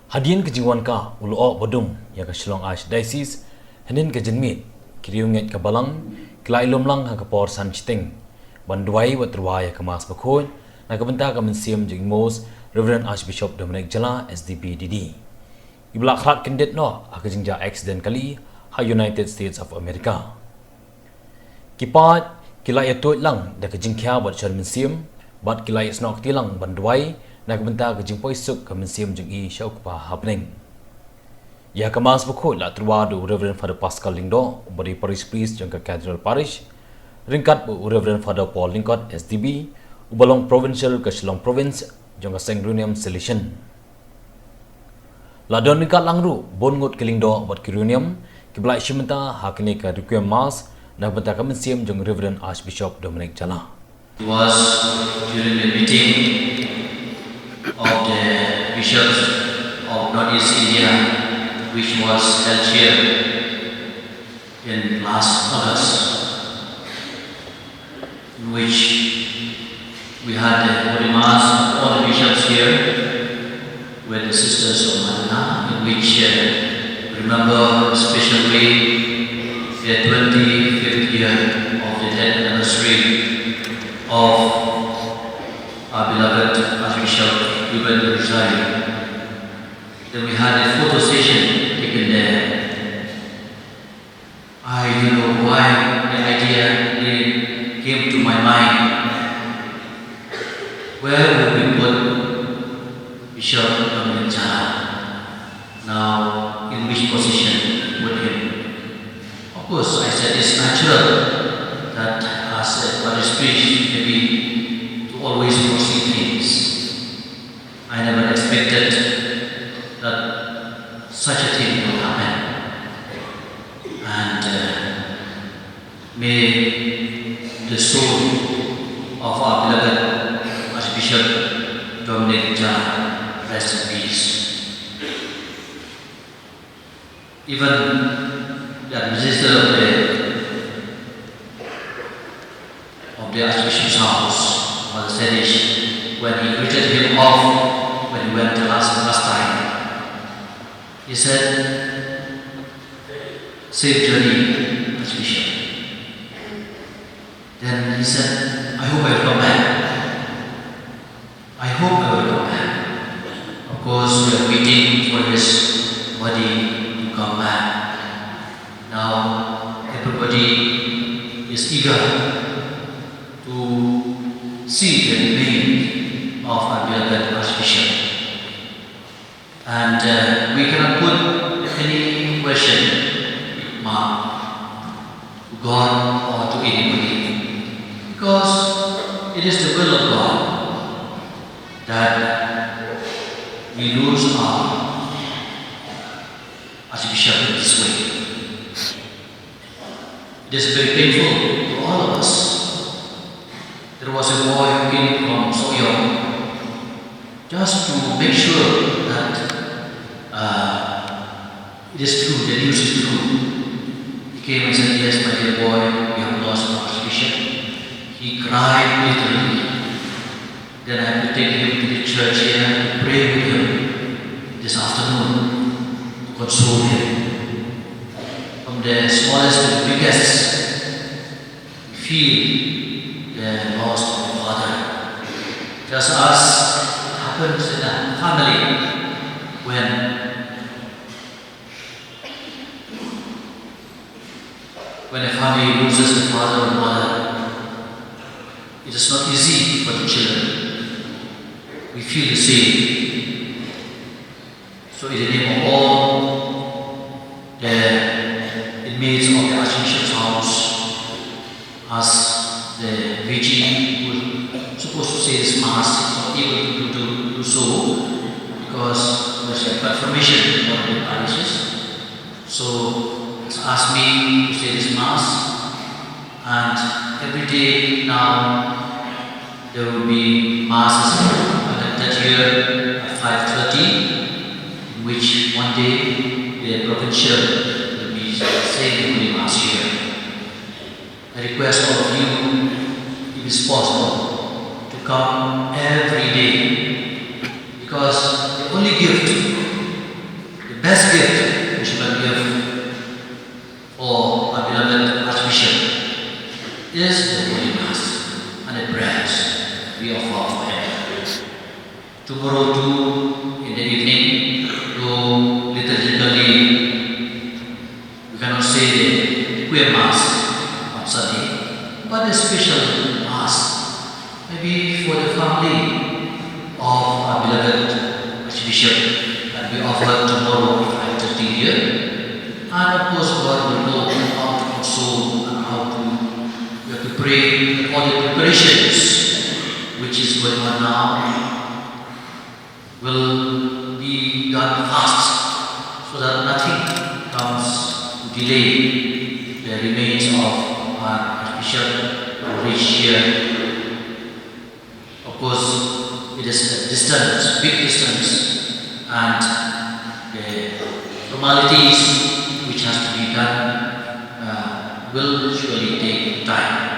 Hadian kejingwan ka ulo bodum ya ka Shillong Archdiocese hanin ka jinmit kiriunget ka balang kilai lomlang ha ka por san chiting banduai watruai ka mas bakhoy na ka Bynta ka Mynsiem jingmos Reverend Archbishop Dominic Jala SDPDD ibla khrat kendet no ka jingja accident kali ha United States of America kipat kilai atoi lang da ka jingkya bat chan Mynsiem bat kilai snok tilang banduai na ka Bynta ka jingpoi suk ka Mynsiem jingi shauk pa happening ya ka mas bakhoy la truado Reverend Father Pascal Lingdo bari parish priest jang ka Cathedral Parish ringkat bu Reverend Father Paul Lingkot SDB ubalong provincial ka Shillong Province jang ka St. Requiem Selection la don ringkat langru bongot kilingdo bat Requiem kiblai shimenta hakini ka Requiem Mass na Bynta ka Mynsiem jang Reverend Archbishop Dominic Jala. It was during the meeting of the bishops of Northeast India, which was held here in last August, in which we had the Holy Mass of all the bishops here with the sisters of Madonna, in which remember especially the 25th year of the 10th anniversary of our beloved Archbishop Bynta. Then we had a photo session taken there. I don't know why the idea came to my mind. Where would we put Bishop Dominic now, in which position put him? Of course, I said it's natural that as a parish priest, maybe to always foresee things. I never expected that such a thing would happen. And may the soul of our beloved Archbishop Dominic rest in peace. Even the administrator of the Archbishop's house, Father Sedish, when he greeted him off when he went the last time, he said, "Safe journey, Archbishop." Then he said, "I hope I will come back. I hope I will come back." Of course, we are waiting for his body to come back. Now, everybody is eager to see the remains of our beloved Archbishop. And we cannot put any question mark to God or to anybody, because it is the will of God that we lose our Archbishop in this way. It is very painful to all of us. There was a boy who came from Soyong just to make sure that it is true, the news is true. He came and said, "Yes, my dear boy, we have lost our Archbishop." He cried literally. Then I had to take him to the church here to pray with him this afternoon to console him. From the smallest to the biggest, we feel the loss of the father. Just as it happens in a family when a family loses the father or mother, it is not easy for the children. We feel the same. So in the name of all the inmates of the Archbishop's house, as the VG was supposed to say this Mass, is not able to do so because there's a confirmation in one of the parishes. So it's asked me to say this Mass, and every day now there will be Masses conducted here at 5:30, in which one day the provincial will be saying the Holy Mass here. I request all of you, if it's possible, to come every day, because the only gift best gift which we can give for our beloved Archbishop is the Holy Mass and the prayers we offer for him. Tomorrow too, in the evening, though liturgically we cannot say the Requiem Mass on Sunday, but a special Mass, maybe for the family of our beloved Archbishop, that we offer tomorrow at 5:30 here. And of course, God will know how to console and how to, we have to pray for all the preparations which is going on now will be done fast so that nothing comes to delay the remains of our Archbishop to reach here. Of course, it is a distance, big distance, and the formalities which has to be done will surely take time.